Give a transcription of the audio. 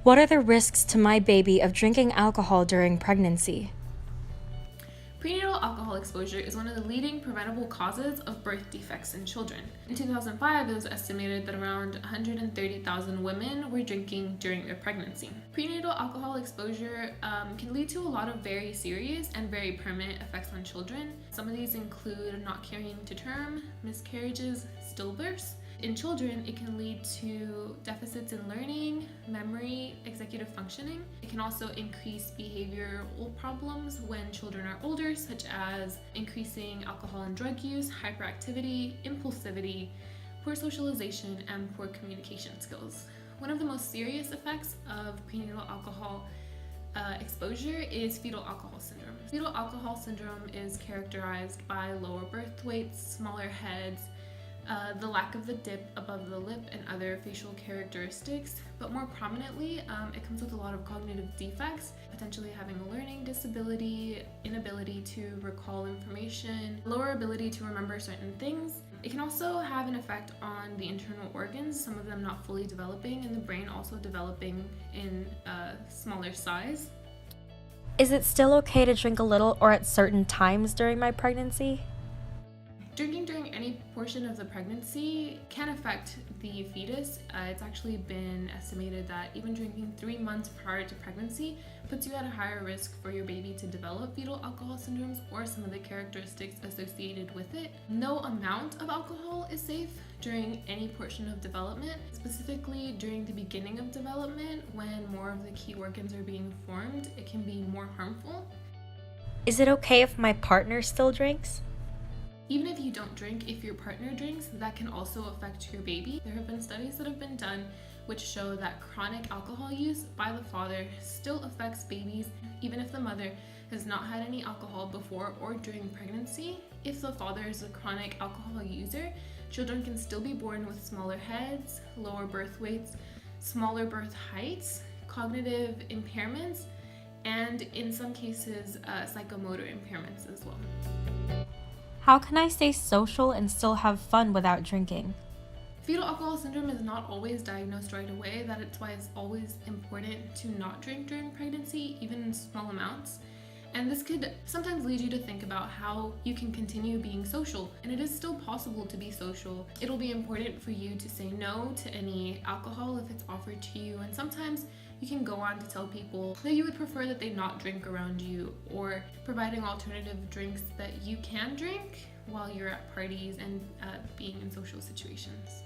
What are the risks to my baby of drinking alcohol during pregnancy? Prenatal alcohol exposure is one of the leading preventable causes of birth defects in children. In 2005, it was estimated that around 130,000 women were drinking during their pregnancy. Prenatal alcohol exposure can lead to a lot of very serious and very permanent effects on children. Some of these include not carrying to term, miscarriages, stillbirths. In children, it can lead to deficits in learning, memory, executive functioning. It can also increase behavioral problems when children are older, such as increasing alcohol and drug use, hyperactivity, impulsivity, poor socialization, and poor communication skills. One of the most serious effects of prenatal alcohol exposure is fetal alcohol syndrome. Fetal alcohol syndrome is characterized by lower birth weights, smaller heads, the lack of the dip above the lip, and other facial characteristics, but more prominently, it comes with a lot of cognitive defects, potentially having a learning disability, inability to recall information, lower ability to remember certain things. It can also have an effect on the internal organs, some of them not fully developing, and the brain also developing in a smaller size. Is it still okay to drink a little or at certain times during my pregnancy? Drinking during any portion of the pregnancy can affect the fetus. It's actually been estimated that even drinking 3 months prior to pregnancy puts you at a higher risk for your baby to develop fetal alcohol syndromes or some of the characteristics associated with it. No amount of alcohol is safe during any portion of development, specifically during the beginning of development when more of the key organs are being formed. It can be more harmful. Is it okay if my partner still drinks? Even if you don't drink, if your partner drinks, that can also affect your baby. There have been studies that have been done which show that chronic alcohol use by the father still affects babies, even if the mother has not had any alcohol before or during pregnancy. If the father is a chronic alcohol user, children can still be born with smaller heads, lower birth weights, smaller birth heights, cognitive impairments, and in some cases, psychomotor impairments as well. How can I stay social and still have fun without drinking? Fetal alcohol syndrome is not always diagnosed right away. That's why it's always important to not drink during pregnancy, even in small amounts. And this could sometimes lead you to think about how you can continue being social. And it is still possible to be social. It'll be important for you to say no to any alcohol if it's offered to you. And sometimes you can go on to tell people that you would prefer that they not drink around you, or providing alternative drinks that you can drink while you're at parties and being in social situations.